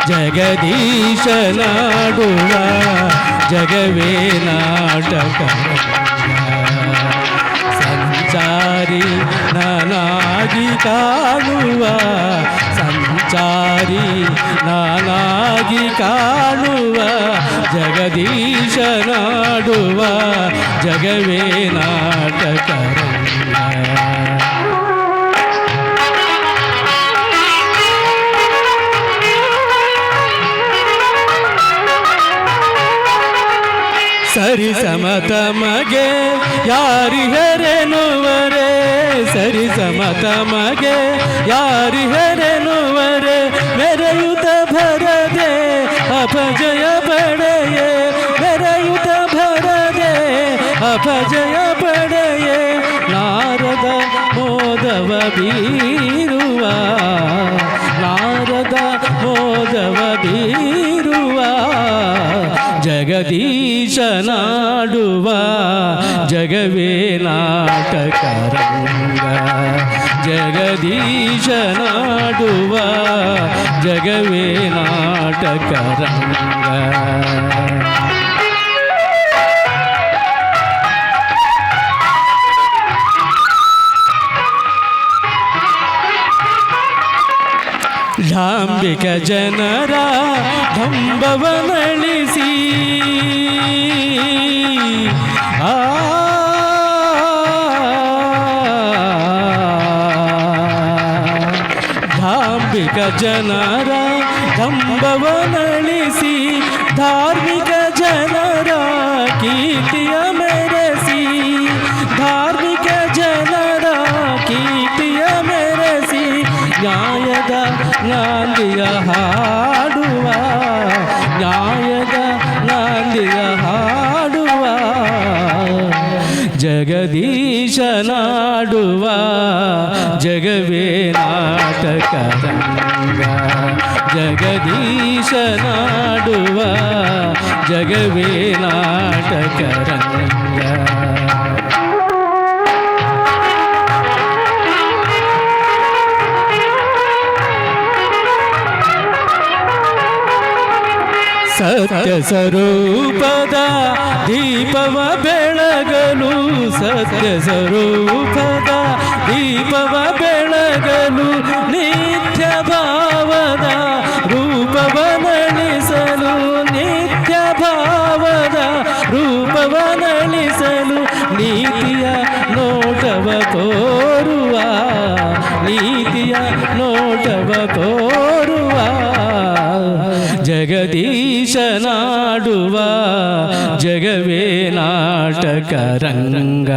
ಜಗದೀಶ ನಾಡುವ ಜಗವೇ ನಾಟಕ ಸಂಚಾರಿ ನಾನಾಗಿ ಕಾಣುವ ಸಂಚಾರಿ ನಾನಾಗಿ ಕಾಣುವ ಜಗದೀಶ ನಾಡುವ ಜಗವೇ ನಾಟಕ ಸರಿ ಸಮತಮಗೆ ಯಾರಿಹರೆನುವರೆ ಸರಿ ಸಮತಮಗೆ ಯಾರಿಹರೆನುವರೆ ಮೆರೆಯುತ ಭರದೆ ಅಪಜಯ ಪಡೆಯೇ ಮೆರೆಯುತ ಭರದೆ ಅಪಜಯ ಪಡೆಯೇ ನಾರದ ಮೋದವ ಬೀರುವ ನಾರದ ಮೋದವ ಬೀರುವ ಜಗದೀಶ ನಾಡುವ ಜಗವೇ ನಾಟಕ ರಂಗ ಜಗದೀಶ ನಾಡುವ ಜಗವೇ ನಾಟಕ ರಂಗ ಧಾಂಬಿಕ ಜನರ ದಂಬವನಳಿಸಿ ಧಾಂಬಿಕ ಜನರ ದಂಬವನಳಿಸಿ ಧಾರ್ಮಿಕ ಜನರ ಕೀರ್ತಿಯ ಮೆರೆಸಿ ಧಾರ್ಮಿಕ ಜನರ ಕೀರ್ತಿಯ ಮೆರೆಸಿ ನ್ಯಾಯದ ನಾಂದಿಯ ಹಾಡುವ ನ್ಯಾಯದ ನಾಂದಿಯ ಹಾಡುವ ಜಗದೀಶ ನಾಡುವ ಜಗವೇ ನಾಟಕ ರಂಗ ಜಗದೀಶ ನಾಡುವ ಜಗವೇ ನಾಟಕ ರಂಗ ಸತ್ಯ ಸ್ವರೂಪದ ದೀಪವ ಬೆಳಗಲು ಸತ್ಯ ಸ್ವರೂಪದ ದೀಪವ ಬೆಳಗಲು ನಿತ್ಯ ಭಾವದ ರೂಪವನಳಿಸಲು ನಿತ್ಯ ಭಾವದ ರೂಪವನಳಿಸಲು ನೀತಿಯ ನೋಟವ ತೋರುವ ನೀತಿಯ ನೋಟವ ತೋರುವ ಜಗದೀಶ ನಾಡುವ ಜಗವೇ ನಾಟಕ ರಂಗ